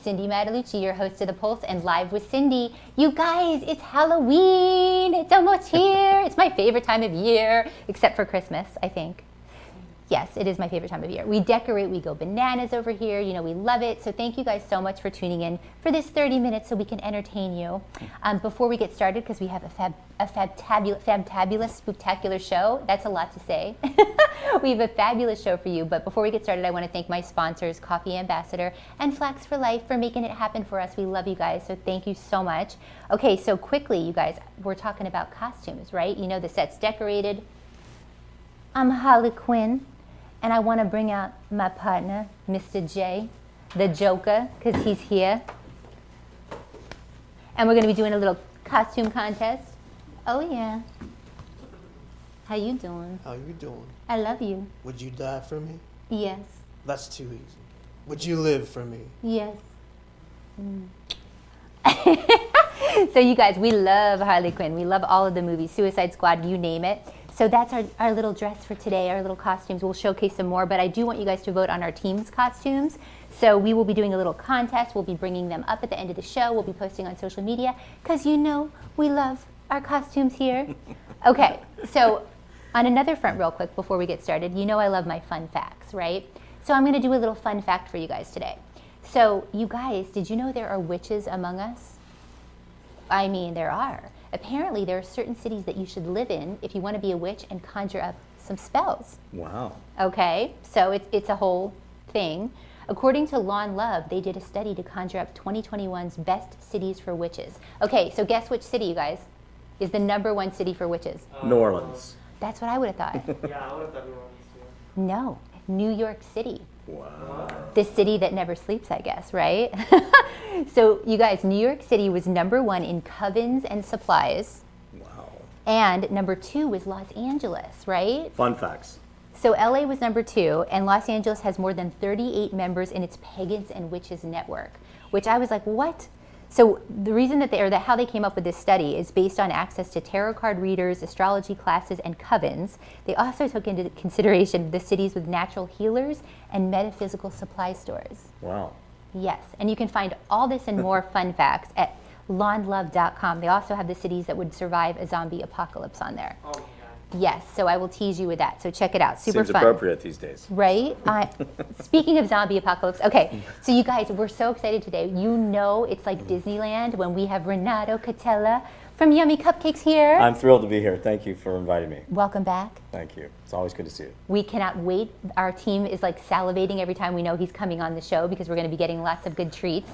Cindy Matalucci, your host of The Pulse and Live with Cindy. You guys, it's Halloween. It's almost here. It's my favorite time of year, except for Christmas, I think. Yes, it is my favorite time of year. We decorate, we go bananas over here. You know, we love it. So thank you guys so much for tuning in for this 30 minutes so we can entertain you. Before we get started, because we have a fabulous, spectacular show. That's a lot to say. We have a fabulous show for you. But before we get started, I want to thank my sponsors, Coffee Ambassador and Flax for Life, for making it happen for us. We love you guys. So thank you so much. Okay, so quickly, you guys, we're talking about costumes, right? You know, the set's decorated. I'm Harley Quinn. And I want to bring out my partner, Mr. J, the Joker, because he's here. And we're going to be doing a little costume contest. Oh, yeah. How you doing? How you doing? I love you. Would you die for me? Yes. That's too easy. Would you live for me? Yes. So you guys, we love Harley Quinn. We love all of the movies, Suicide Squad, you name it. So that's our little dress for today, our little costumes. We'll showcase some more, but I do want you guys to vote on our team's costumes. So we will be doing a little contest. We'll be bringing them up at the end of the show. We'll be posting on social media because you know we love our costumes here. Okay, so on another front real quick before we get started, you know I love my fun facts, right? So I'm gonna do a little fun fact for you guys today. So you guys, did you know there are witches among us? I mean, there are. Apparently, there are certain cities that you should live in if you want to be a witch and conjure up some spells. Wow. Okay, so it's a whole thing. According to Law and Love, they did a study to conjure up 2021's best cities for witches. Okay, so guess which city, you guys, is the #1 city for witches? New Orleans. That's what I would have thought. Yeah, I would have thought New Orleans too. No, New York City. Wow. The city that never sleeps, I guess, right? So you guys, New York City was #1 in covens and supplies. Wow. And #2 was Los Angeles, right? Fun facts. So LA was #2, and Los Angeles has more than 38 members in its Pagans and Witches network, which I was like, what? So the reason that how they came up with this study is based on access to tarot card readers, astrology classes, and covens. They also took into consideration the cities with natural healers and metaphysical supply stores. Wow. Yes, and you can find all this and more fun facts at lawnlove.com. They also have the cities that would survive a zombie apocalypse on there. Oh my God. Yes, so I will tease you with that. So check it out. Super Seems fun. appropriate these days. Right? Speaking of zombie apocalypse, okay, so you guys, we're so excited today. You know it's like Disneyland when we have Renato Cautela from Yummy Cupcakes here. I'm thrilled to be here. Thank you for inviting me. Welcome back. Thank you. It's always good to see you. We cannot wait. Our team is like salivating every time we know he's coming on the show because we're going to be getting lots of good treats.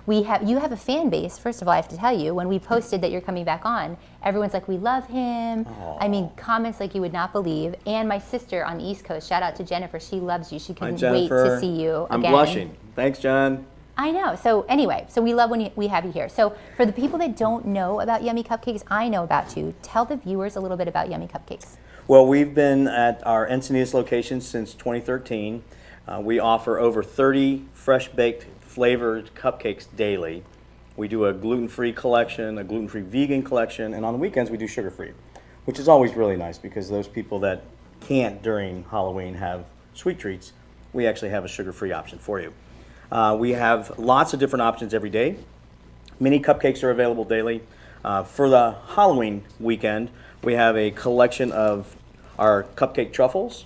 You have a fan base. First of all, I have to tell you, when we posted that you're coming back on, everyone's like, we love him. Aww. I mean, comments like you would not believe. And my sister on the East Coast, shout out to Jennifer, she loves you. She couldn't wait to see you I'm again. blushing. Thanks, John. I know. So anyway, so we love when we have you here. So for the people that don't know about Yummy Cupcakes, I know about you. Tell the viewers a little bit about Yummy Cupcakes. Well, we've been at our Encinitas location since 2013. We offer over 30 fresh-baked flavored cupcakes daily. We do a gluten-free collection, a gluten-free vegan collection, and on the weekends we do sugar-free, which is always really nice because those people that can't during Halloween have sweet treats, we actually have a sugar-free option for you. We have lots of different options every day. Mini cupcakes are available daily. For the Halloween weekend, we have a collection of our cupcake truffles,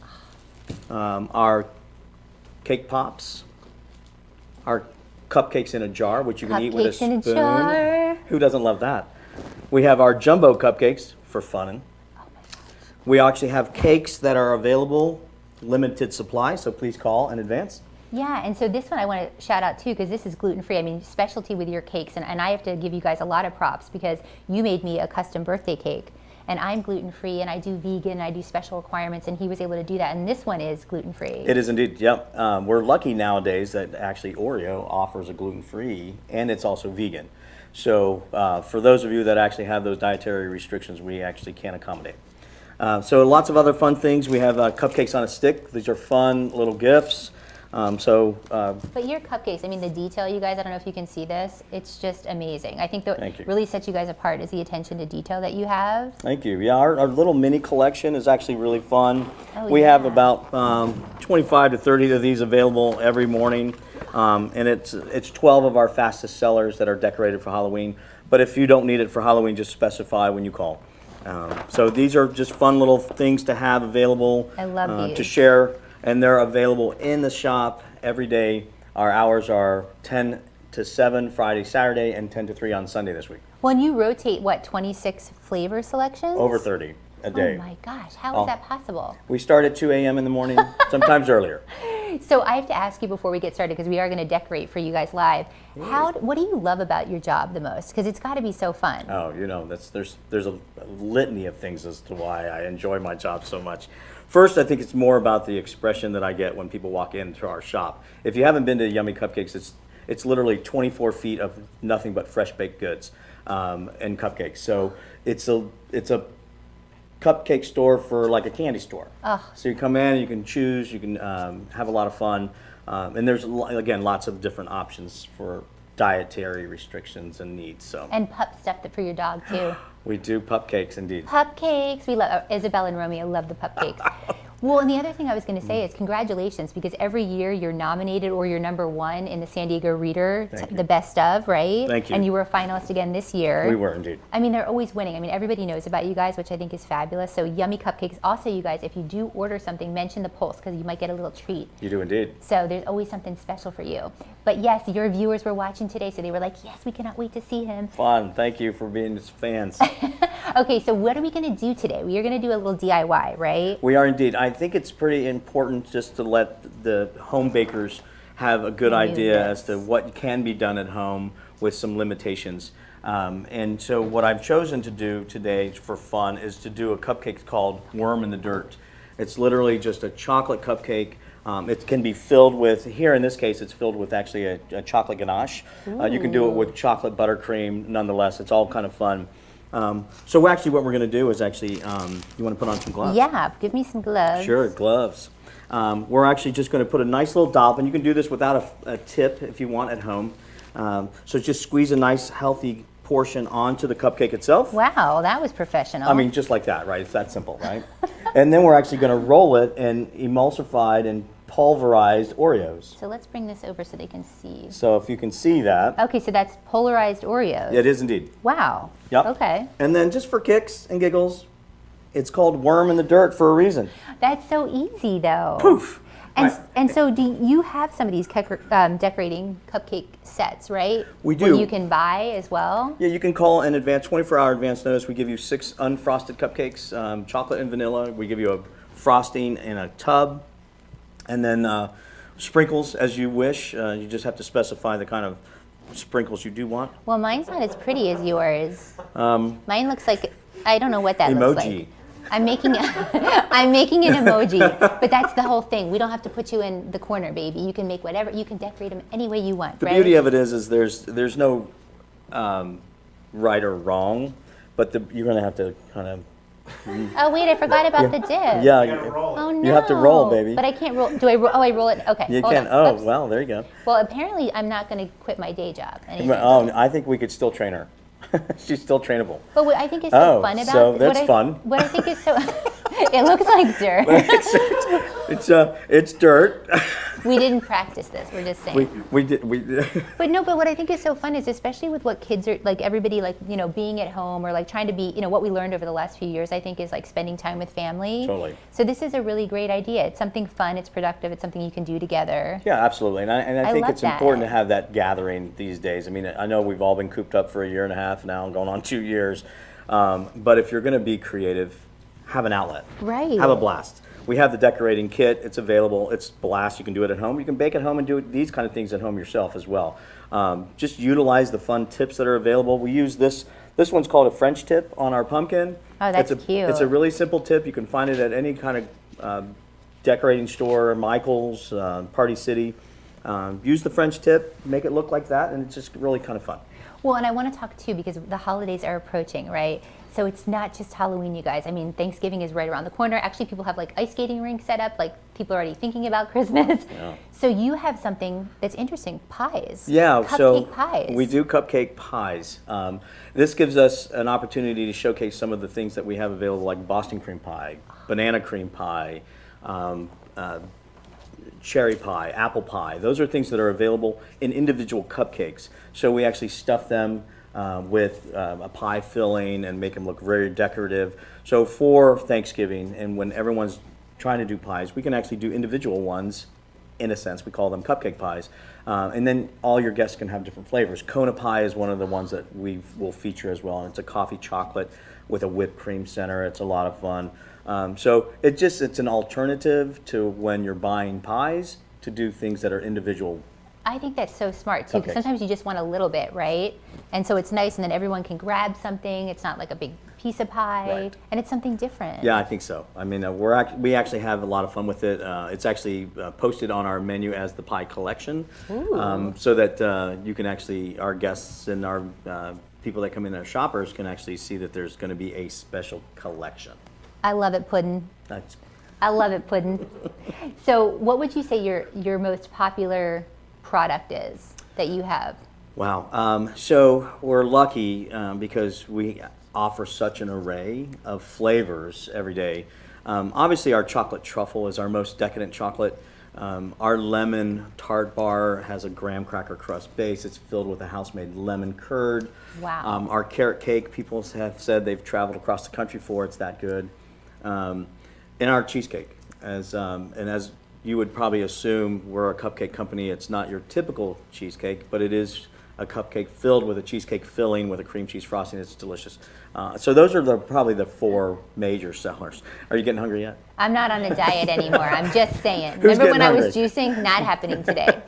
our cake pops, our cupcakes in a jar, which you can eat with a spoon. Cupcakes in a jar. Who doesn't love that? We have our jumbo cupcakes for fun. We actually have cakes that are available, limited supply, so please call in advance. Yeah, and so this one I want to shout out too because this is gluten-free. I mean, specialty with your cakes, and I have to give you guys a lot of props because you made me a custom birthday cake. And I'm gluten-free, and I do vegan, and I do special requirements, and he was able to do that. And this one is gluten-free. It is indeed, yep. We're lucky nowadays that actually Oreo offers a gluten-free, and it's also vegan. So for those of you that actually have those dietary restrictions, we actually can accommodate. So lots of other fun things. We have cupcakes on a stick. These are fun little gifts. But your cupcakes, I mean, the detail, you guys, I don't know if you can see this. It's just amazing. I think what really sets you guys apart is the attention to detail that you have. Thank you. Yeah, our little mini collection is actually really fun. Oh, we have about 25 to 30 of these available every morning. And it's 12 of our fastest sellers that are decorated for Halloween. But if you don't need it for Halloween, just specify when you call. So these are just fun little things to have available. I love to these. share, and they're available in the shop every day. Our hours are 10 to 7 Friday, Saturday, and 10 to 3 on Sunday this week. When you rotate, what, 26 flavor selections? Over 30 a day. Oh my gosh, how is that possible? We start at 2 a.m. in the morning, sometimes earlier. So I have to ask you before we get started, because we are going to decorate for you guys live. What do you love about your job the most? Because it's got to be so fun. Oh, there's a litany of things as to why I enjoy my job so much. First, I think it's more about the expression that I get when people walk into our shop. If you haven't been to Yummy Cupcakes, it's literally 24 feet of nothing but fresh baked goods and cupcakes. So it's a cupcake store for like a candy store. Ugh. So you come in, you can choose, you can have a lot of fun, and there's again lots of different options for dietary restrictions and needs. So And pup stuff for your dog too. we do cupcakes indeed. Cupcakes. We love Isabel and Romeo love the cupcakes. Well, and the other thing I was going to say is congratulations, because every year you're nominated or you're #1 in the San Diego Reader, the best of, right? Thank you. And you were a finalist again this year. We were indeed. I mean, they're always winning. I mean, everybody knows about you guys, which I think is fabulous. So Yummy Cupcakes. Also, you guys, if you do order something, mention the Pulse, because you might get a little treat. You do indeed. So there's always something special for you. But yes, your viewers were watching today, so they were like, yes, we cannot wait to see him. Fun. Thank you for being fans. Okay, so what are we going to do today? We are going to do a little DIY, right? We are indeed. I think it's pretty important just to let the home bakers have a good idea as to what can be done at home with some limitations. And so what I've chosen to do today for fun is to do a cupcake called Worm in the Dirt. It's literally just a chocolate cupcake. It can be filled with, here in this case, it's filled with actually a chocolate ganache. You can do it with chocolate buttercream nonetheless. It's all kind of fun. So actually what we're going to do is actually, you want to put on some gloves? Yeah, give me some gloves. Sure, gloves. We're actually just going to put a nice little dollop, and you can do this without a tip if you want at home. So just squeeze a nice healthy portion onto the cupcake itself. Wow, that was professional. I mean, just like that, right? It's that simple, right? And then we're actually going to roll it in emulsified and pulverized Oreos. So let's bring this over so they can see. So if you can see that. Okay, so that's polarized Oreos. It is indeed. Wow. Yep. Okay. And then just for kicks and giggles, it's called Worm in the Dirt for a reason. That's so easy, though. Poof. And, Right. and so do you have some of these decorating cupcake sets, right? We do. Where you can buy as well? Yeah, you can call in advance, 24-hour advance notice. We give you 6 unfrosted cupcakes, chocolate and vanilla. We give you a frosting in a tub, and then sprinkles as you wish. You just have to specify the kind of sprinkles you do want. Well, mine's not as pretty as yours. Mine looks like, I don't know what that looks like. Emoji. I'm making I'm making an emoji, but that's the whole thing. We don't have to put you in the corner, baby. You can make whatever, you can decorate them any way you want, The right? beauty of it is there's no right or wrong, but you're going to have to kind of. Oh wait, I forgot about the dip. Yeah, You gotta roll it. Oh no. You have to roll, baby. But I can't roll. Do I roll? Oh, I roll it. Okay. you hold can. on. Oh, Oops. well, there you go. Well, apparently I'm not going to quit my day job. anytime Oh, soon. I think we could still train her. She's still trainable. But what I think is so Oh, fun about so that's fun. What I think is so it looks like dirt. It's dirt. We didn't practice this. We're just saying. we did. But no, but what I think is so fun is especially with what kids are like, everybody like, you know, being at home or like trying to be, you know, what we learned over the last few years, I think is like spending time with family. Totally. So this is a really great idea. It's something fun, it's productive, it's something you can do together. Yeah, absolutely. And I think love it's important that. to have that gathering these days. I mean, I know we've all been cooped up for a year and a half now, going on 2 years. But if you're going to be creative, have an outlet. Right. Have a blast. We have the decorating kit. It's available. It's blast. You can do it at home. You can bake at home and do these kind of things at home yourself as well. Just utilize the fun tips that are available. We use this. This one's called a French tip on our pumpkin. Oh, that's cute. It's a really simple tip. You can find it at any kind of decorating store, Michael's, Party City. Use the French tip, make it look like that, and it's just really kind of fun. Well, and I want to talk too because the holidays are approaching, right? So it's not just Halloween, you guys. I mean, Thanksgiving is right around the corner. Actually, people have like ice skating rinks set up. Like people are already thinking about Christmas. Yeah. So you have something that's interesting: pies. Yeah, Cupcake pies. We do cupcake pies. This gives us an opportunity to showcase some of the things that we have available, like Boston cream pie, banana cream pie, cherry pie, apple pie. Those are things that are available in individual cupcakes. So we actually stuff them with a pie filling and make them look very decorative. So for Thanksgiving and when everyone's trying to do pies, we can actually do individual ones. In a sense, we call them cupcake pies. And then all your guests can have different flavors. Kona Pie is one of the ones that we will feature as well. And it's a coffee chocolate with a whipped cream center. It's a lot of fun. So it's an alternative to when you're buying pies to do things that are individual. I think that's so smart too, because Okay. sometimes you just want a little bit, right? And so it's nice, and then everyone can grab something. It's not like a big piece of pie, Right. and it's something different. Yeah, I think so. I mean, we actually have a lot of fun with it. It's actually posted on our menu as the pie collection, so that you can actually, our guests and our people that come in as shoppers can actually see that there's going to be a special collection. I love it, Puddin'. That's I love it, Puddin'. So what would you say your most popular product is that you have? Wow. So we're lucky because we offer such an array of flavors every day. Obviously, our chocolate truffle is our most decadent chocolate. Our lemon tart bar has a graham cracker crust base. It's filled with a house-made lemon curd. Wow. Our carrot cake, people have said they've traveled across the country for. It's that good. And our cheesecake. As you would probably assume, we're a cupcake company. It's not your typical cheesecake, but it is a cupcake filled with a cheesecake filling with a cream cheese frosting. It's delicious. So those are probably the 4 major sellers. Are you getting hungry yet? I'm not on a diet anymore. I'm just saying. Who's Remember when I getting was juicing? Not happening today.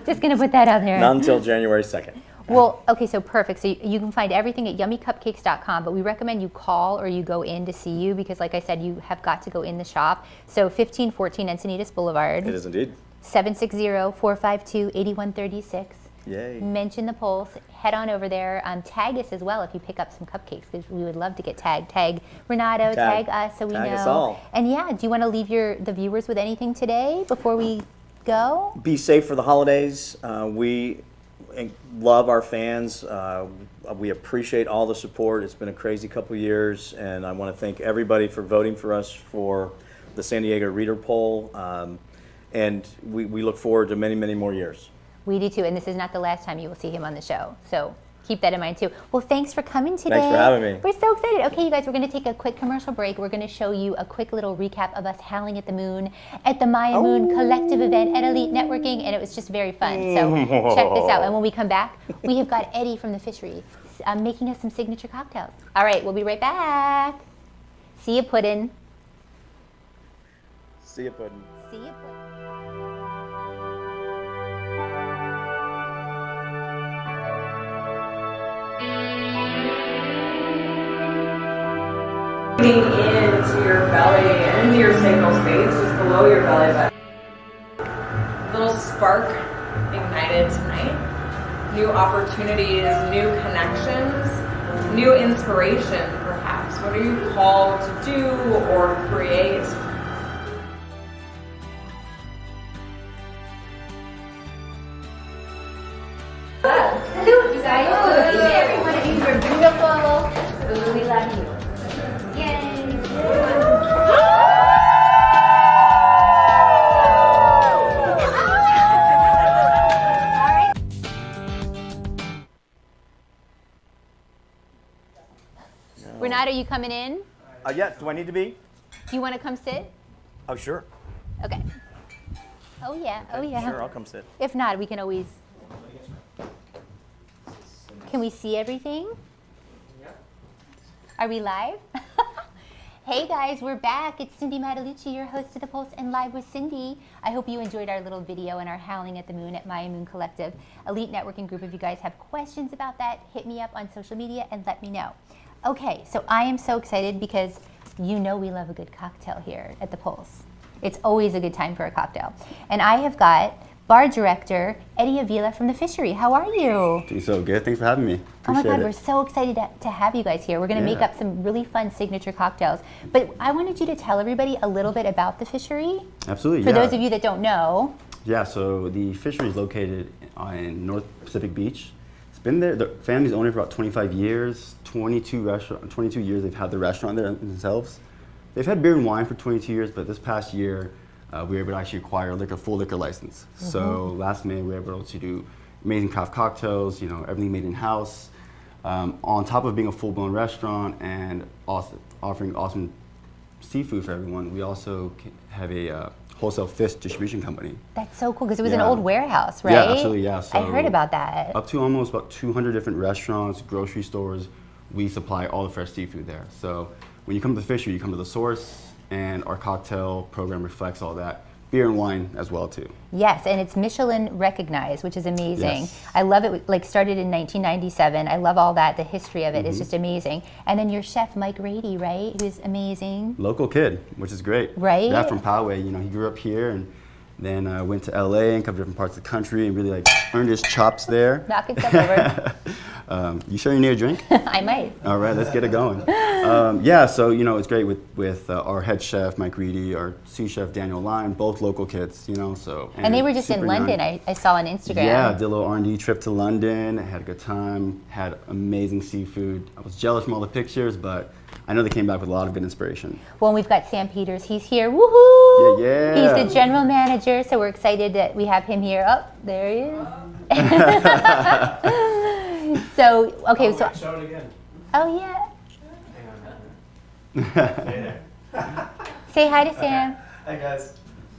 Just going to put that out there. Not until January 2nd. Well, okay, so perfect. So you can find everything at yummycupcakes.com, but we recommend you call or you go in to see you because, like I said, you have got to go in the shop. So 1514 Encinitas Boulevard. It is indeed. 760-452-8136. Yay. Mention the Pulse. Head on over there. Tag us as well if you pick up some cupcakes because we would love to get tagged. Tag Renato, tag us so we Tag know. us all. And yeah, do you want to leave the viewers with anything today before we go? Be safe for the holidays. We love our fans. We appreciate all the support. It's been a crazy couple years, and I want to thank everybody for voting for us for the San Diego Reader Poll. And we look forward to many, many more years. We do too, and this is not the last time you will see him on the show. So keep that in mind too. Well, thanks for coming today. Thanks for having me. We're so excited. Okay, you guys, we're going to take a quick commercial break. We're going to show you a quick little recap of us howling at the moon at the Maya Moon Collective event at Elite Networking, and it was just very fun. So check this out. And when we come back, we have got Eddie from the fishery making us some signature cocktails. All right, we'll be right back. See you, Puddin'. See you, Puddin'. See you, Puddin'. Into your belly and into your sacral space, just below your belly button. Little spark ignited tonight. New opportunities, new connections, new inspiration, perhaps. What are you called to do or create? Salute, you guys. Every one of you, you're beautiful. We love you. Yay. Renato, you coming in? Yes, do I need to be? Do you want to come sit? Oh, sure. Okay. Oh yeah, oh yeah. Sure, I'll come sit. If not, we can always. Can we see everything? Are we live? Hey guys, we're back. It's Cindy Matalucci, your host of The Pulse and Live with Cindy. I hope you enjoyed our little video and our howling at the moon at Maya Moon Collective Elite Networking Group. If you guys have questions about that, hit me up on social media and let me know. Okay, so I am so excited because you know we love a good cocktail here at The Pulse. It's always a good time for a cocktail. And I have got bar director Eddie Avila from the fishery. How are you? Doing so good. Thanks for having me. Oh my God, Appreciate we're it. so excited to have you guys here. We're going to make Yeah. up some really fun signature cocktails. But I wanted you to tell everybody a little bit about the fishery. Absolutely. For yeah. those of you that don't know. Yeah, so the fishery is located in North Pacific Beach. It's been there, the family's owned it for about 25 years, 22 years they've had the restaurant there themselves. They've had beer and wine for 22 years, but this past year, we were able to actually acquire a full liquor license. So last May, we were able to do amazing craft cocktails, you know, everything made in-house. On top of being a full-blown restaurant and also offering awesome seafood for everyone, we also have a wholesale fish distribution company. That's so cool because it was an Yeah. old warehouse, right? Yeah, absolutely, yeah. I heard So about that. Up to almost about 200 different restaurants, grocery stores, we supply all the fresh seafood there. So when you come to the fishery, you come to the source, and our cocktail program reflects all that. Beer and wine as well too. Yes, and it's Michelin recognized, which is amazing. Yes. I love it. Like started in 1997. I love all that. The history of it is just amazing. And then your chef Mike Rady, right? Who's amazing. Local kid, which is great. Right? Yeah, from Poway. You know, he grew up here and then went to LA and covered different parts of the country and really like earned his chops there. Knocking stuff over. You sure you need a drink? I might. All right, let's get it going. Yeah, so you know it's great with our head chef Mike Reedy, our sous chef Daniel Lime, both local kids, you know. So And they were just in super London. young. I saw on Instagram. Yeah, did a little R&D trip to London. Had a good time. Had amazing seafood. I was jealous from all the pictures, but I know they came back with a lot of good inspiration. Well, and we've got Sam Peters. He's here. Woohoo! Yeah, yeah. He's the general manager, so we're excited that we have him here. Oh, there he is. So, okay, so. Show it again. Oh, yeah. Hang on. Stay there. Say hi to Sam. Hi guys.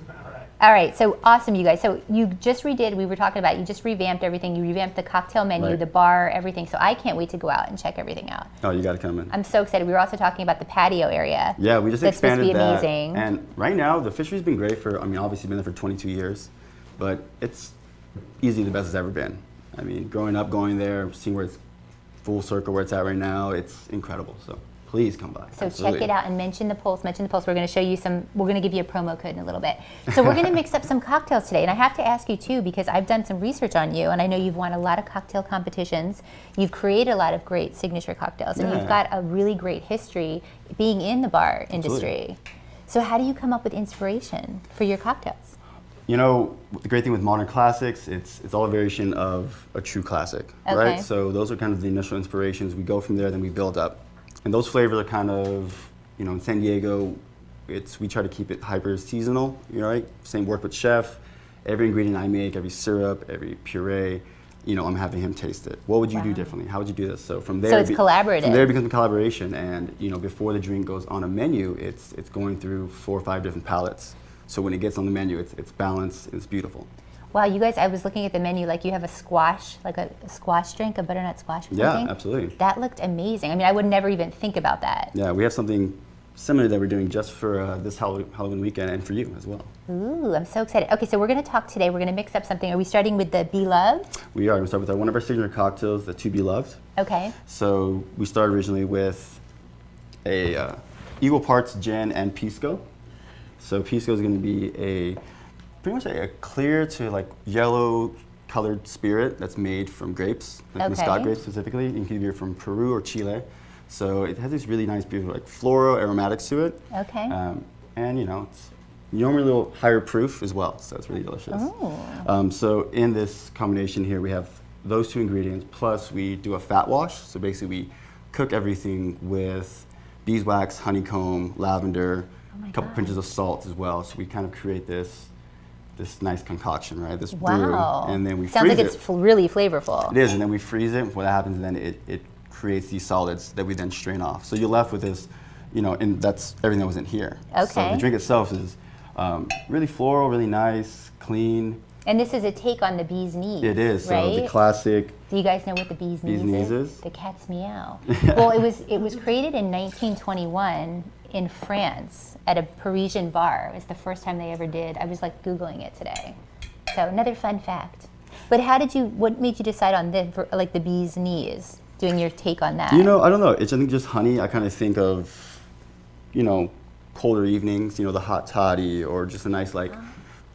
All right. All right, so awesome, you guys. So you just redid, we were talking about, you just revamped everything. You revamped the cocktail menu, Right. the bar, everything. So I can't wait to go out and check everything out. Oh, you got to come in. I'm so excited. We were also talking about the patio area. Yeah, we just That's supposed to expanded be that. amazing. And right now, the fishery's been great for, I mean, obviously been there for 22 years, but it's easily the best it's ever been. I mean, growing up, going there, seeing where it's full circle where it's at right now, it's incredible. So please come by. So Absolutely. check it out and mention the Pulse. Mention the Pulse. We're going to show you some, we're going to give you a promo code in a little bit. So we're going to mix up some cocktails today. And I have to ask you too, because I've done some research on you and I know you've won a lot of cocktail competitions. You've created a lot of great signature cocktails and Yeah. you've got a really great history being in the bar industry. Absolutely. So how do you come up with inspiration for your cocktails? You know, the great thing with modern classics, it's all a variation of a true classic, Okay. right? So those are kind of the initial inspirations. We go from there, then we build up. And those flavors are kind of, you know, in San Diego, we try to keep it hyper seasonal, you know, right? Same work with chef. Every ingredient I make, every syrup, every puree, you know, I'm having him taste it. What would you do differently? How would you do this? So from there, So it's collaborative. From there it becomes a collaboration, and you know, before the drink goes on a menu, it's going through 4 or 5 different palettes. So when it gets on the menu, it's balanced, it's beautiful. Wow, you guys, I was looking at the menu, like you have a squash, like a squash drink, a butternut squash or Yeah, something. absolutely. That looked amazing. I mean, I would never even think about that. Yeah, we have something similar that we're doing just for this Halloween weekend and for you as well. Ooh, I'm so excited. Okay, so we're going to talk today. We're going to mix up something. Are we starting with the Beloved? We are going to start with one of our signature cocktails, the To Be Loved. Okay. So we started originally with a equal parts gin and pisco. So pisco is going to be pretty much a clear to like yellow colored spirit that's made from grapes, like Okay. Muscat grapes specifically. You can either from Peru or Chile. So it has these really nice, beautiful like floral aromatics to it. Okay. And you know, it's normally a little higher proof as well, so it's really delicious. So in this combination here, we have those 2 ingredients, plus we do a fat wash. So basically we cook everything with beeswax, honeycomb, lavender, a couple pinches of salt as well. So we kind of create this nice concoction, right? This Wow. brew, and then we Sounds freeze like it's it. really flavorful. It is, and then we freeze it. What happens then, it creates these solids that we then strain off. So you're left with this, you know, and that's everything that was in here. So Okay. the drink itself is really floral, really nice, clean. And this is a take on the bee's knees. It is, right? so the classic. Do you guys know what the bee's knees is? The cat's meow. Well, it was created in 1921 in France at a Parisian bar. It was the first time they ever did. I was like Googling it today. So another fun fact. But what made you decide on like the bee's knees, doing your take on that? You know, I don't know. It's I think just honey. I kind of think of, you know, colder evenings. You know, the hot toddy, or just a nice like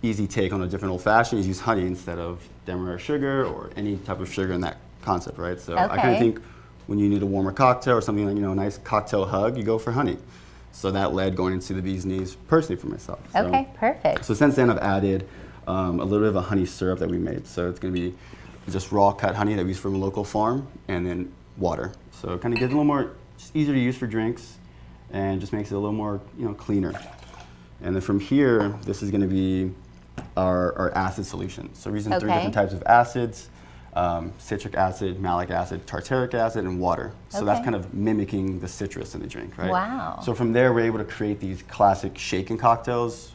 easy take on a different old fashioned. You use honey instead of demerara sugar or any type of sugar in that concept, right? So I kind Okay. of think when you need a warmer cocktail or something like, you know, a nice cocktail hug, you go for honey. So that led going into the bee's knees personally for myself. So, Okay, perfect. So since then I've added a little bit of a honey syrup that we made. So it's going to be just raw cut honey that we use from a local farm, and then water. So it kind of gives it a little more, just easier to use for drinks, and just makes it a little more, you know, cleaner. And then from here, this is going to be our acid solution. So we're using 3 Okay. different types of acids, citric acid, malic acid, tartaric acid, and water. So that's Okay. kind of mimicking the citrus in the drink, right? Wow. So from there, we're able to create these classic shaken cocktails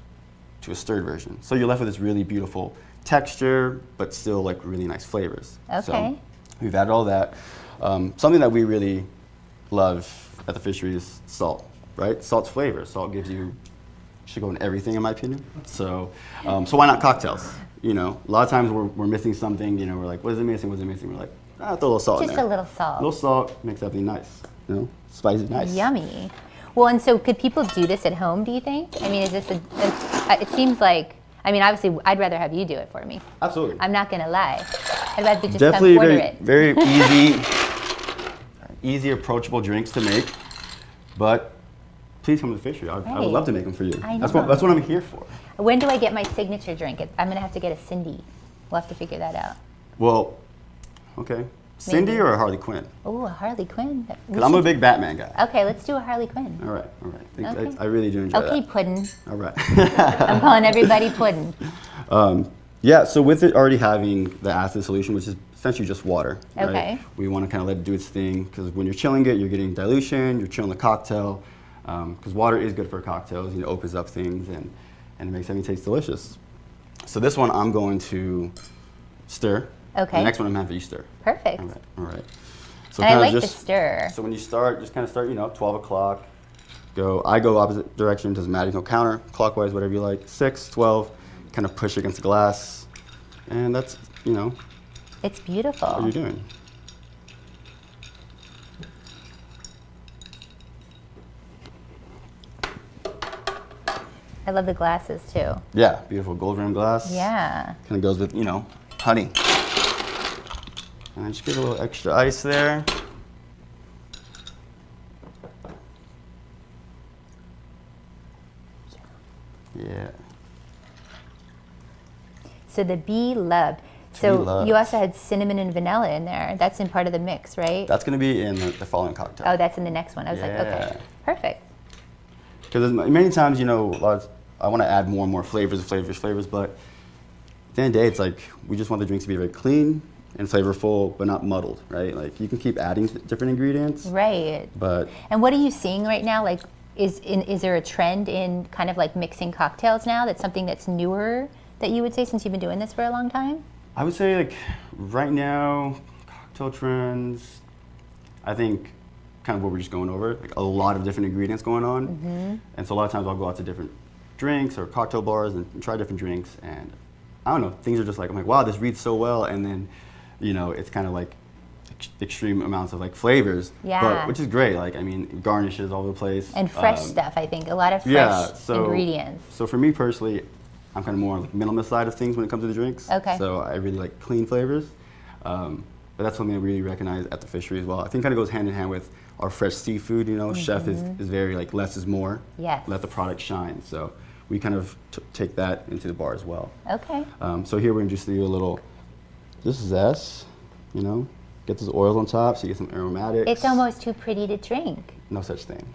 to a stirred version. So you're left with this really beautiful texture, but still like really nice flavors. Okay. So we've added all that. Something that we really love at the fishery is salt, right? Salt's flavor. Salt gives you, should go in everything in my opinion. So, so why not cocktails? You know, a lot of times we're missing something, you know, we're like, what is it missing, what is it missing? We're like, throw a little salt in Just there. a little salt. A little salt makes everything nice, you know, spicy, nice. Yummy. Well, and so could people do this at home, do you think? I mean, is this it seems like, I mean, obviously, I'd rather have you do it for me. Absolutely. I'm not going to lie. I'd rather just Definitely come order it. very easy, easy approachable drinks to make, but please come to the fishery. I would love to make them for you. I That's know. what I'm here for. When do I get my signature drink? I'm going to have to get a Cindy. We'll have to figure that out. Well, okay. Cindy Maybe. or a Harley Quinn? Oh, a Harley Quinn. Because I'm a big Batman guy. Okay, let's do a Harley Quinn. All right, all right. Okay. I really do enjoy Okay, that. Puddin'. All right. I'm calling everybody Puddin'. Yeah, so with it already having the acid solution, which is essentially just water, right? Okay. We want to kind of let it do its thing, because when you're chilling it, you're getting dilution, you're chilling the cocktail, because water is good for cocktails, you know, opens up things and it makes everything taste delicious. So this one I'm going to stir. Okay. The next one I'm having you stir. Perfect. All right, all right. So And I kinda like the stir. So when you start, just kind of start, you know, 12 o'clock. I go opposite direction, doesn't matter, no counter, clockwise, whatever you like. 6, 12, kind of push against the glass. And that's, you know, It's beautiful. what you're doing. I love the glasses too. Yeah, beautiful gold rim glass. Yeah. Kind of goes with, you know, honey. And just get a little extra ice there. Yeah. So the Blvd. So Blvd. you also had cinnamon and vanilla in there. That's in part of the mix, right? That's going to be in the following cocktail. Oh, that's in the next one. I was like, okay, Yeah. perfect. Because many times, you know, I want to add more and more flavors, but at the end of the day, it's like we just want the drinks to be very clean and flavorful, but not muddled, right? Like you can keep adding different ingredients, Right. but And what are you seeing right now? Like, is there a trend in kind of like mixing cocktails now? That's something that's newer that you would say since you've been doing this for a long time? I would say like right now, cocktail trends, I think kind of what we're just going over, like a lot of different ingredients going on. Mm-hmm. And so a lot of times I'll go out to different drinks or cocktail bars and try different drinks, and I don't know, things are just like, I'm like, wow, this reads so well, and then, you know, it's kind of like extreme amounts of like flavors, Yeah. but which is great. Like, I mean, garnishes all over the place. And fresh stuff, I think. A lot of fresh Yeah, so ingredients. So for me personally, I'm kind of more on the minimalist side of things when it comes to the drinks. Okay. So I really like clean flavors, but that's something I really recognize at the fishery as well. I think kind of goes hand in hand with our fresh seafood. You know, chef is very like less is more. Yes. Let the product shine. So we kind of take that into the bar as well. Okay. So here we're gonna just do a little, this zest, you know, get those oils on top so you get some aromatics. It's almost too pretty to drink. No such thing.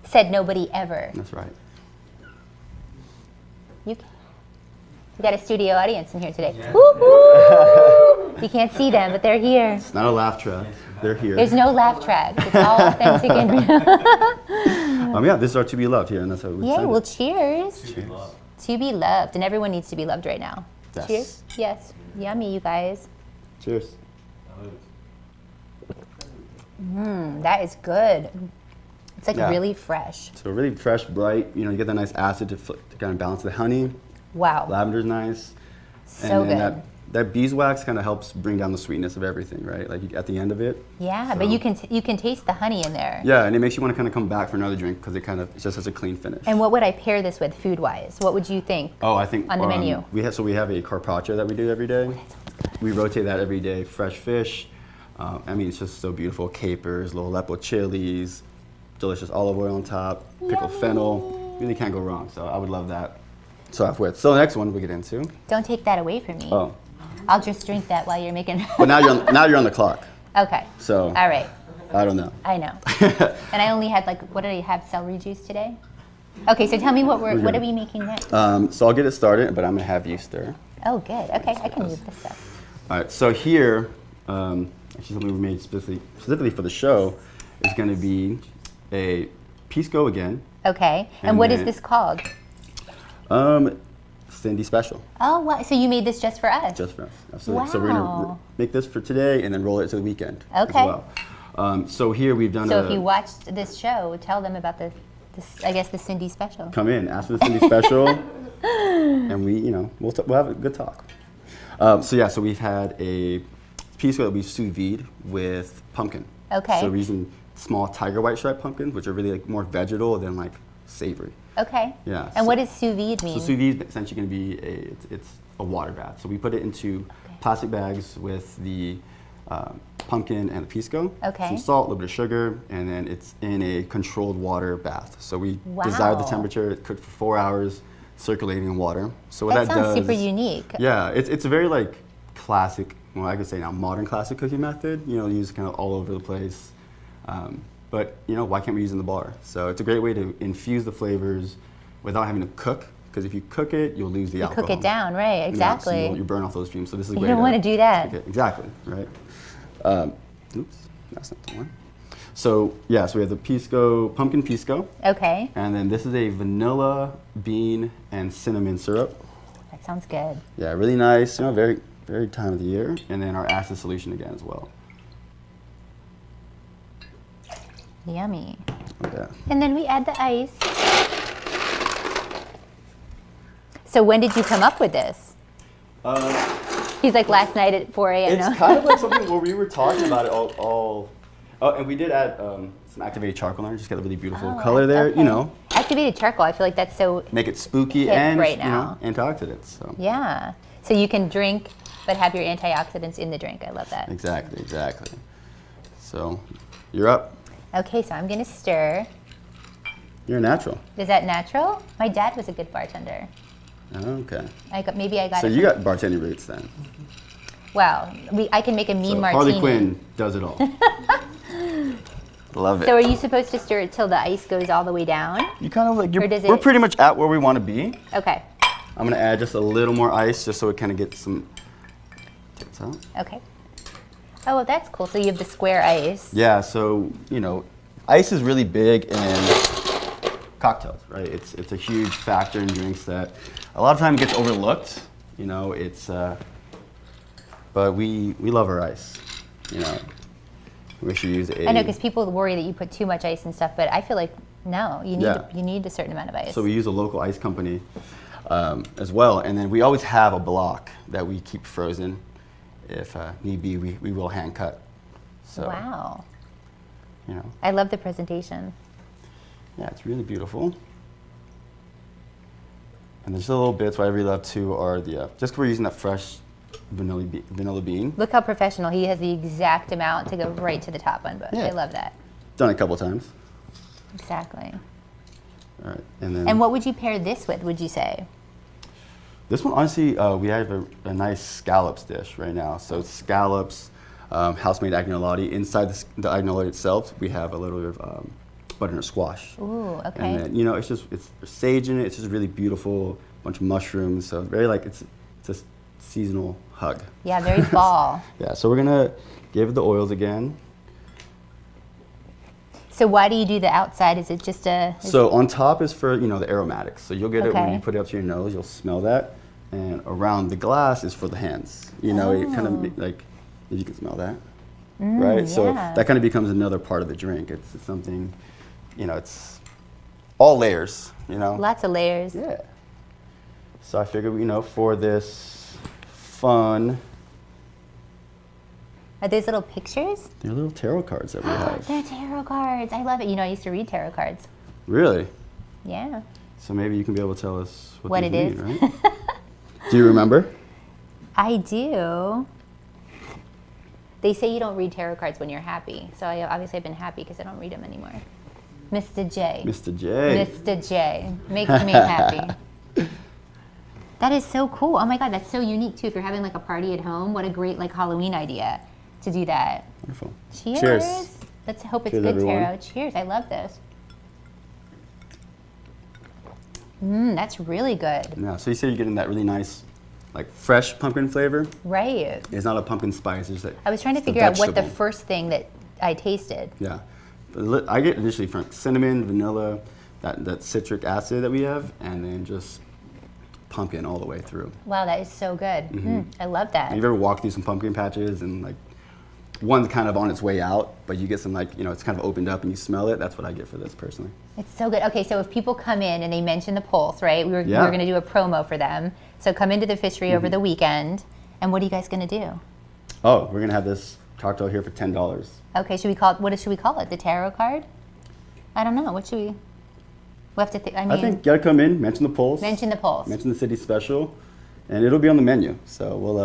Said nobody ever. That's right. You got a studio audience in here today. Yeah. Woo-hoo! You can't see them, but they're here. It's not a laugh track. They're here. There's no laugh tracks. It's all authentic and real. Yeah, this is our To Be Loved here, and that's how we Yeah, send well, it. cheers. To be loved, and everyone needs to be loved right now. Yes. Cheers. Yes. Yummy, you guys. Cheers. That is good. It's like Yeah. really fresh. So really fresh, bright. You know, you get that nice acid to kind of balance the honey. Wow. Lavender's nice. So and then good. that beeswax kind of helps bring down the sweetness of everything, right? Like at the end of it. Yeah, but So- you can taste the honey in there. Yeah, and it makes you want to kind of come back for another drink because it's just such a clean finish. And what would I pair this with food-wise? What would you think? Oh, I think on the menu? we have a carpaccio that we do every day. We rotate that every day. Fresh fish. I mean, it's just so beautiful. Capers, little Aleppo chilies, delicious olive oil on top, pickled fennel. Really can't go wrong. So I would love that. So with. So the next one we get into. Don't take that away from me. Oh, I'll just drink that while you're making. but now you're on the clock. Okay. So All right. I don't know. I know. And I only had what did I have? Celery juice today? Okay, so tell me what are we making next? So I'll get it started, but I'm gonna have you stir. Oh, good. Okay, I can move this stuff. All right, so here, actually something we made specifically for the show is gonna be a pisco again. Okay, and what is this called? Cindy special. Oh, wow. So you made this just for us? Just for us, absolutely. So we're Wow. gonna make this for today and then roll it to the weekend Okay. as well. So here we've done So if you watched this show, tell them about the Cindy special. come in, ask for the Cindy special, and we'll have a good talk. So we've had a pisco that we sous vide with pumpkin. Okay. So we're using small tiger white striped pumpkins, which are really like more vegetal than like savory. Okay. Yeah. And what does sous vide mean? So sous vide is essentially going to be it's a water bath. So we put it into plastic bags with the pumpkin and the pisco, Okay. some salt, a little bit of sugar, and then it's in a controlled water bath. So we Wow. desired the temperature, it cooked for 4 hours, circulating in water. So what That that, sounds does, super unique. Yeah, it's a very like classic, well I could say now modern classic cooking method. Used kind of all over the place. But why can't we use it in the bar? So it's a great way to infuse the flavors without having to cook. Because if you cook it, you'll lose the alcohol. Cook it down, right? Exactly. So you burn off those fumes. So this is a You great don't want to do that. cook it. Exactly, right? Oops, that's not the one. So we have the pisco, pumpkin pisco, Okay. and then this is a vanilla, bean, and cinnamon syrup. That sounds good. Yeah, really nice. Very, very time of the year. And then our acid solution again as well. Yummy. Yeah. And then we add the ice. So when did you come up with this? He's like last night at 4 a.m. It's kind of like something where we were talking about it all. Oh, and we did add some activated charcoal in there, just get a really beautiful color there, okay. Activated charcoal, I feel like that's so Make it spooky hip and right now. Antioxidants. So. Yeah. So you can drink, but have your antioxidants in the drink. I love that. Exactly. So you're up. Okay, so I'm going to stir. You're a natural. Is that natural? My dad was a good bartender. Okay. Maybe I got So it. you got bartending roots then. Wow. I can make a mean So martini. Harley Quinn does it all. Love it. So are you supposed to stir it till the ice goes all the way down? You kind of like, Or does we're it- pretty much at where we want to be. Okay. I'm going to add just a little more ice just so it kind of gets some, take this out. Okay. Oh, well, that's cool. So you have the square ice. Yeah, so, ice is really big in cocktails, right? It's a huge factor in drinks that a lot of time gets overlooked. But we love our ice. We should use a. I know, because people worry that you put too much ice and stuff, but I feel like, no, you need a certain amount of ice. So we use a local ice company as well, and then we always have a block that we keep frozen. If need be, we will hand cut. So, Wow. I love the presentation. Yeah, it's really beautiful. And there's a little bits what I really love too are the just 'cause we're using that fresh vanilla bean. Look how professional. He has the exact amount to go right to the top one, but Yeah. I love that. Done it a couple times. Exactly. All right, and then And what would you pair this with, would you say? this one honestly we have a nice scallops dish right now. So it's scallops, house-made agnolotti. Inside the agnolotti itself, we have a little bit of butternut squash. Ooh, okay. And then it's there's sage in it. It's just really beautiful. Bunch of mushrooms. So very like it's a seasonal hug. Yeah, very fall. Yeah. So we're gonna give it the oils again. So why do you do the outside? Is it just So on top is for the aromatics. So you'll get it when Okay. you put it up to your nose. You'll smell that. And around the glass is for the hands. It kind of like if you can smell that, right? So yeah. that kind of becomes another part of the drink. It's something, it's all layers. lots of layers? Yeah. So I figured, for this fun, Are these little pictures? they're little tarot cards that we have. They're tarot cards. I love it. I used to read tarot cards. Really? Yeah. So maybe you can be able to tell us What these it mean, is. right? Do you remember? I do. They say you don't read tarot cards when you're happy. So I obviously I've been happy because I don't read them anymore. Mr. J. Mr. J. Mr. J. Makes me happy. That is so cool. Oh my God, that's so unique too. If you're having like a party at home, what a great like Halloween idea to do that. Wonderful. Cheers. Cheers. Let's hope it's Cheers, good everyone. tarot. Cheers. I love this. That's really good. Yeah, so you see you're getting that really nice, like fresh pumpkin flavor. Right. It's not a pumpkin spice. It's like I was trying to it's the figure out what the vegetable. first thing that I tasted. Yeah, I get initially from cinnamon, vanilla, that citric acid that we have, and then just pumpkin all the way through. Wow, that is so good. I love that. Have you ever walked through some pumpkin patches and like one's kind of on its way out, but you get some like, you know, it's kind of opened up and you smell it? That's what I get for this personally. It's so good. Okay, so if people come in and they mention the Pulse, right? We were Yeah. going to do a promo for them. So come into the fishery over the weekend. And what are you guys going to do? Oh, we're gonna have this cocktail here for $10. Okay, should we call it? The tarot card? I don't know. What should we? We'll have to think. I mean, I think you gotta come in, mention the Pulse. mention the Pulse. Mention the city special, and it'll be on the menu. So we'll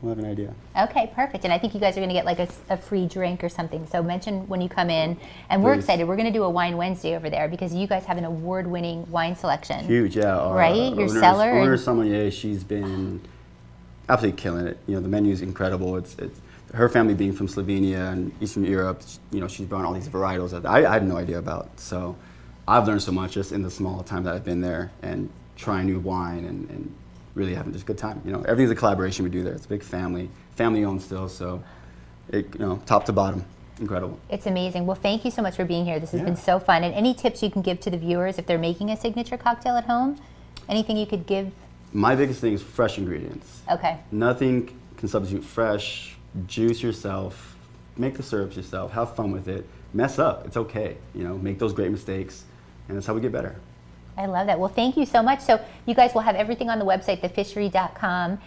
have an idea. Okay, perfect. And I think you guys are going to get like a free drink or something. So mention when you come in. And we're Please. excited. We're going to do a Wine Wednesday over there because you guys have an award-winning wine selection. Huge, yeah. Our, Right? Your cellar owner and- sommelier, she's been absolutely killing it. You know, the menu's incredible. It's her family being from Slovenia and Eastern Europe. You know, she's brought all these varietals that I had no idea about. So I've learned so much just in the small time that I've been there and trying new wine and really having just a good time. You know, everything's a collaboration we do there. It's a big family owned still. So, top to bottom, incredible. It's amazing. Well, thank you so much for being here. This has Yeah. been so fun. And any tips you can give to the viewers if they're making a signature cocktail at home? Anything you could give? My biggest thing is fresh ingredients. Okay. Nothing can substitute fresh. Juice yourself, make the syrups yourself, have fun with it. Mess up, it's okay. You know, make those great mistakes, and that's how we get better. I love that. Well, thank you so much. So you guys will have everything on the website, thefishery.com.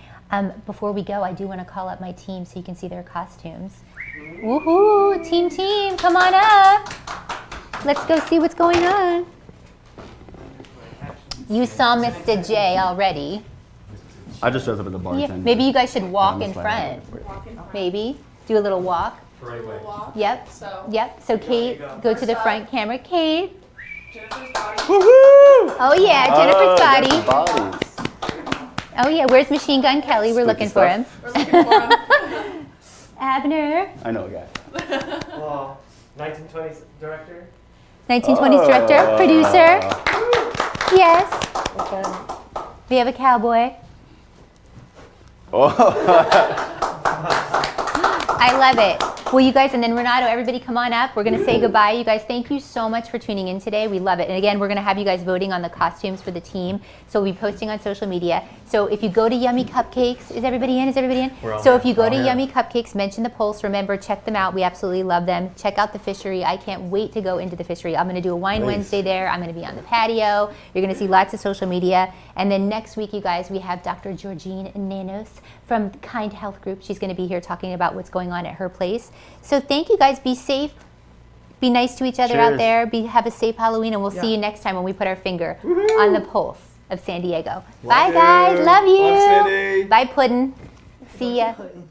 Before we go, I do want to call up my team so you can see their costumes. Woohoo! Team, come on up. Let's go see what's going on. You saw Mr. J already. I just dressed up as a bartender. Yeah, maybe you guys should walk I'm in sliding front. over it. Maybe do a little walk. Right way. Yep. So, Yep. So Kate, go to the front camera. Kate. Jennifer's body. Woohoo! Oh yeah, Jennifer's body. Bodies. Oh yeah, where's Machine Gun Kelly? We're looking for him. stuff. We're looking for him. Abner, I know a guy. Well, 1920s director. 1920s director, producer. Yes. We have a cowboy. I love it. Well, you guys, and then Renato, everybody come on up. We're going to say goodbye. You guys, thank you so much for tuning in today. We love it. And again, we're going to have you guys voting on the costumes for the team. So we'll be posting on social media. So if you go to Yummy Cupcakes, is everybody in? We're all So here. if you go We're to all here. Yummy Cupcakes, mention the Pulse. Remember, check them out. We absolutely love them. Check out the fishery. I can't wait to go into the fishery. I'm going to do a Wine Please. Wednesday there. I'm going to be on the patio. You're going to see lots of social media. And then next week, you guys, we have Dr. Georgine Nanos from Kind Health Group. She's going to be here talking about what's going on at her place. So thank you guys. Be safe. Be nice to each other out Cheers. there. Have a safe Halloween, and we'll see you next time when we put our finger on the pulse of San Diego. Bye, guys. Love you. Love City. Bye, Puddin'. See ya. Puddin'.